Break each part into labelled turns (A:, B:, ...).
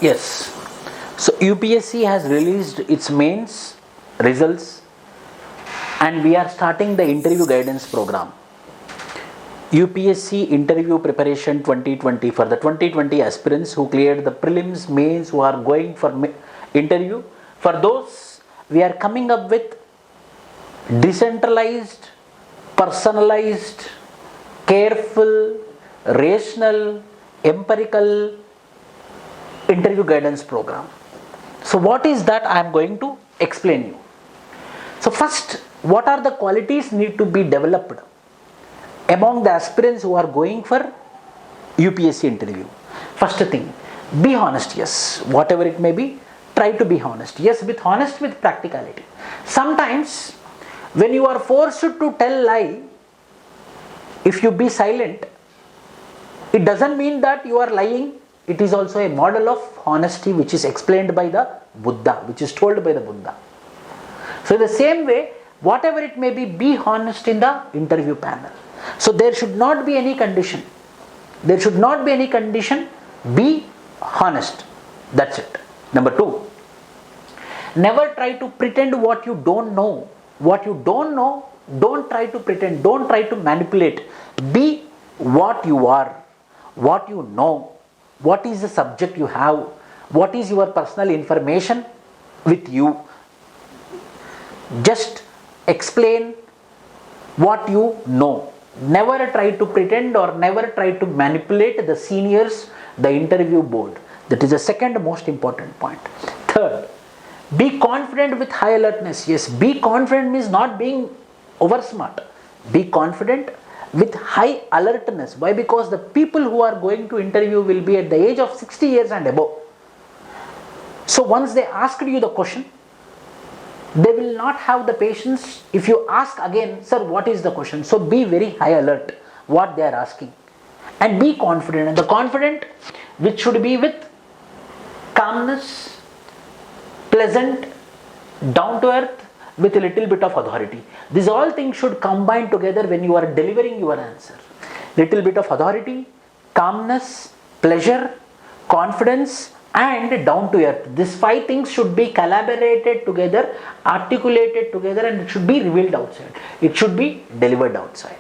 A: Yes. So UPSC has released its mains results and we are starting the interview guidance program. UPSC interview preparation 2020 for the 2020 aspirants who cleared the prelims, mains, who are going for interview. For those, we are coming up with decentralized, personalized, careful, rational, empirical interview guidance program. So what is that? I am going to explain you. So first, what are the qualities need to be developed among the aspirants who are going for UPSC interview? First thing, be honest. Yes, whatever it may be, try to be honest. Yes, with honest with practicality. Sometimes when you are forced to tell lie, if you be silent, it doesn't mean that you are lying. It is also a model of honesty which is explained by the Buddha, which is told by the Buddha. So in the same way, whatever it may be honest in the interview panel. So there should not be any condition. There should not be any condition. Be honest. That's it. Number 2, never try to pretend what you don't know. What you don't know, don't try to pretend. Don't try to manipulate. Be what you are, what you know. What is the subject you have? What is your personal information with you? Just explain what you know. Never try to pretend or never try to manipulate the seniors, the interview board. That is the second most important point. Third, be confident with high alertness. Yes, be confident means not being over smart. Be confident with high alertness. Why? Because the people who are going to interview will be at the age of 60 years and above. So once they asked you the question, they will not have the patience if you ask again, sir, what is the question? So be very high alert what they are asking and be confident. And the confident which should be with calmness, pleasant, down to earth, with a little bit of authority. These all things should combine together when you are delivering your answer. Little bit of authority, calmness, pleasure, confidence and down to earth. These 5 things should be collaborated together, articulated together, and it should be revealed outside. It should be delivered outside.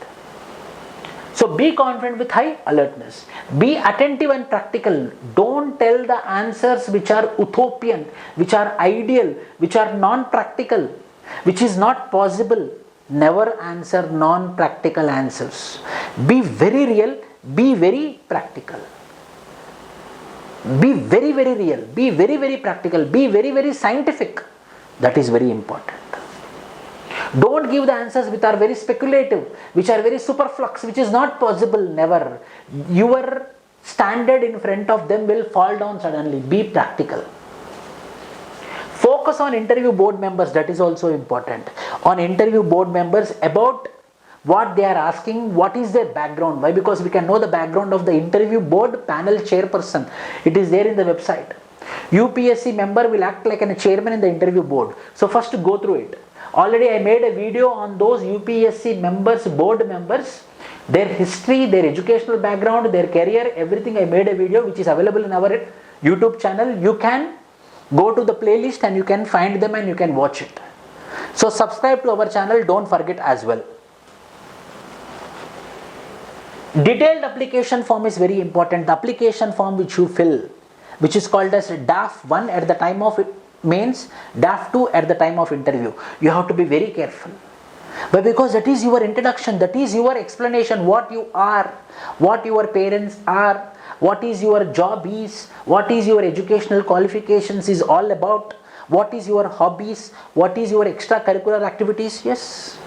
A: So be confident with high alertness. Be attentive and practical. Don't tell the answers which are utopian, which are ideal, which are non-practical, which is not possible. Never answer non-practical answers. Be very real, be very practical. Be very, very real, be very, very practical, be very, very scientific. That is very important. Don't give the answers which are very speculative, which are very superflux, which is not possible. Never. Your standard in front of them will fall down suddenly. Be practical. Focus on interview board members. That is also important. On interview board members, about what they are asking, what is their background. Why? Because we can know the background of the interview board panel chairperson. It is there in the website. UPSC member will act like a chairman in the interview board. So first go through it. Already I made a video on those UPSC members, board members, their history, their educational background, their career, everything. I made a video which is available in our YouTube channel. You can go to the playlist and you can find them and you can watch it. So subscribe to our channel, don't forget as well. Detailed application form is very important. The application form which you fill, which is called as DAF 1 at the time of mains, DAF 2 at the time of interview. You have to be very careful. But because that is your introduction, that is your explanation, what you are, what your parents are, what is your job is, what is your educational qualifications is all about, what is your hobbies, what is your extracurricular activities. Yes.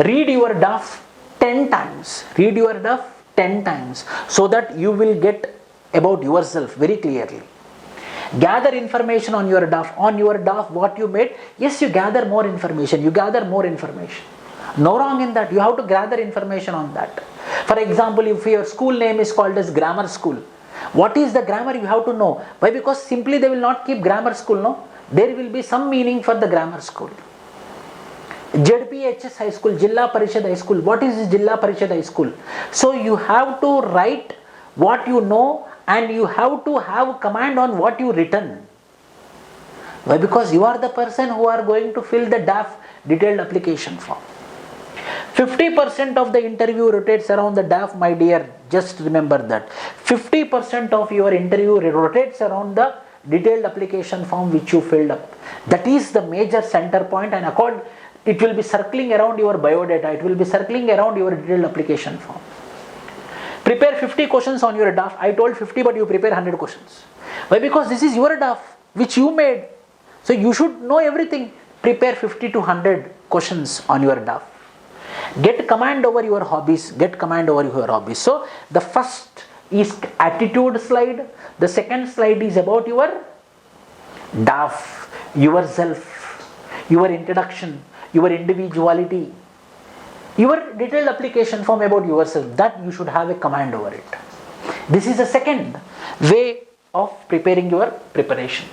A: Read your DAF 10 times. Read your DAF 10 times so that you will get about yourself very clearly. Gather information on your DAF. On your DAF, what you made, yes, you gather more information. You gather more information. No wrong in that. You have to gather information on that. For example, if your school name is called as grammar school, what is the grammar you have to know? Why? Because simply they will not keep grammar school, no? There will be some meaning for the grammar school. ZPHS High School, Jilla Parishad High School. What is Jilla Parishad High School? So you have to write what you know and you have to have command on what you written. Why? Because you are the person who are going to fill the DAF, detailed application form. 50% of the interview rotates around the DAF, my dear. Just remember that. 50% of your interview rotates around the detailed application form which you filled up. That is the major center point, and it will be circling around your biodata. It will be circling around your detailed application form. Prepare 50 questions on your DAF. I told 50, but you prepare 100 questions. Why? Because this is your DAF which you made. So you should know everything. Prepare 50 to 100 questions on your DAF. Get command over your hobbies. Get command over your hobbies. So the first is attitude slide. The second slide is about your DAF, yourself, your introduction, your individuality, your detailed application form about yourself, that you should have a command over it. This is the second way of preparing your preparation.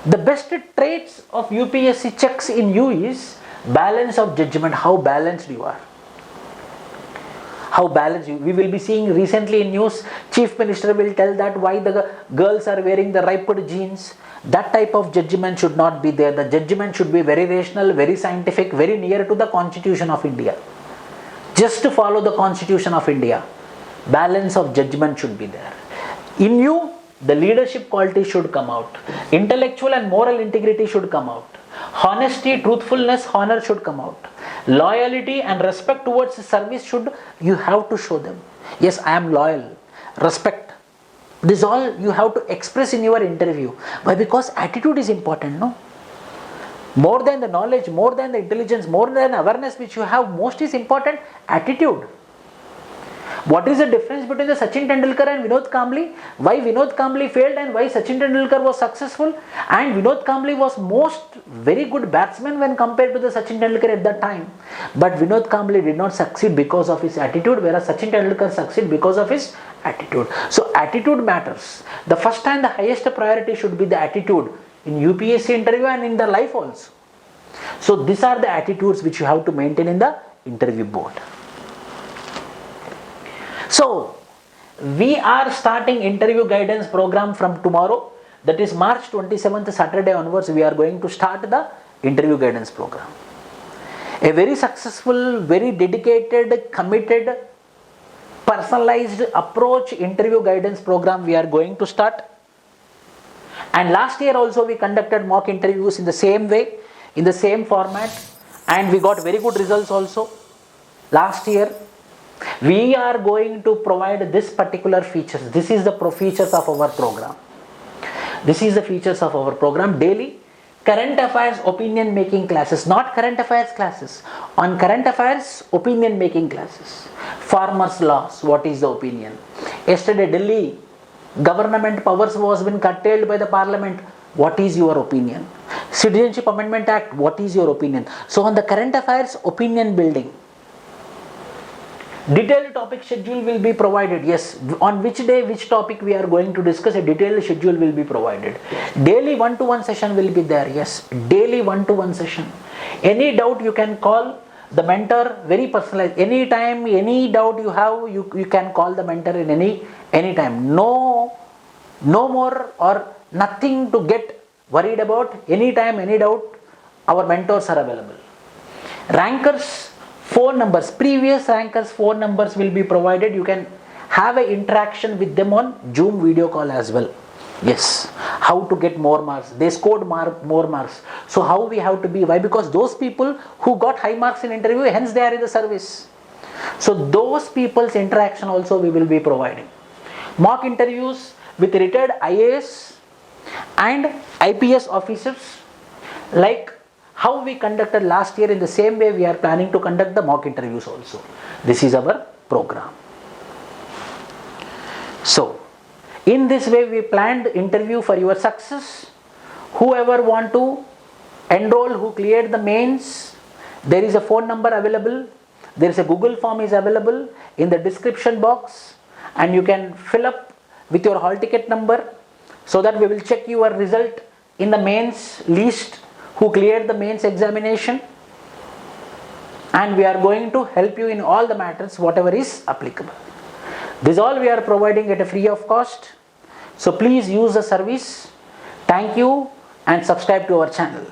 A: The best traits of UPSC checks in you is balance of judgment, how balanced you are. How balanced you. We will be seeing recently in news, Chief Minister will tell that why the girls are wearing the ripped jeans. That type of judgment should not be there. The judgment should be very rational, very scientific, very near to the Constitution of India. Just to follow the Constitution of India. Balance of judgment should be there. In you, the leadership quality should come out. Intellectual and moral integrity should come out. Honesty, truthfulness, honor should come out. Loyalty and respect towards service you have to show them. Yes, I am loyal. Respect. This all you have to express in your interview. Why? Because attitude is important, no? More than the knowledge, more than the intelligence, more than awareness which you have, most is important attitude. What is the difference between the Sachin Tendulkar and Vinod Kambli? Why Vinod Kambli failed and why Sachin Tendulkar was successful? And Vinod Kambli was very good batsman when compared to the Sachin Tendulkar at that time. But Vinod Kambli did not succeed because of his attitude, whereas Sachin Tendulkar succeeded because of his attitude. So attitude matters. The first and the highest priority should be the attitude in UPSC interview and in the life also. So these are the attitudes which you have to maintain in the interview board. So, we are starting interview guidance program from tomorrow. That is March 27th, Saturday onwards, we are going to start the interview guidance program. A very successful, very dedicated, committed, personalized approach interview guidance program we are going to start. And last year also we conducted mock interviews in the same way, in the same format, and we got very good results also last year. We are going to provide this particular features. This is the features of our program. This is the features of our program. Daily current affairs opinion making classes, not current affairs classes. On current affairs opinion making classes. Farmers laws, what is the opinion? Yesterday Delhi government powers was been curtailed by the parliament. What is your opinion? Citizenship Amendment Act, what is your opinion? So on the current affairs opinion building, detailed topic schedule will be provided. Yes, on which day, which topic we are going to discuss, a detailed schedule will be provided. Daily one-to-one session will be there. Yes, daily one-to-one session. Any doubt you can call the mentor, very personalized. Anytime, any doubt you have, you can call the mentor in any time. No more or nothing to get worried about. Anytime, any doubt, our mentors are available. Rankers, phone numbers, previous rankers phone numbers will be provided. You can have an interaction with them on Zoom video call as well. Yes, how to get more marks. They scored more marks. So how we have to be? Why? Because those people who got high marks in interview, hence they are in the service. So those people's interaction also we will be providing. Mock interviews with retired IAS and IPS officers, like how we conducted last year. In the same way we are planning to conduct the mock interviews also. This is our program. So in this way we planned interview for your success. Whoever want to enroll, who cleared the mains, there is a phone number available. There is a Google form is available in the description box, and you can fill up with your hall ticket number, so that we will check your result in the mains list, who cleared the mains examination, and we are going to help you in all the matters whatever is applicable. This all we are providing at a free of cost. So please use the service. Thank you and subscribe to our channel.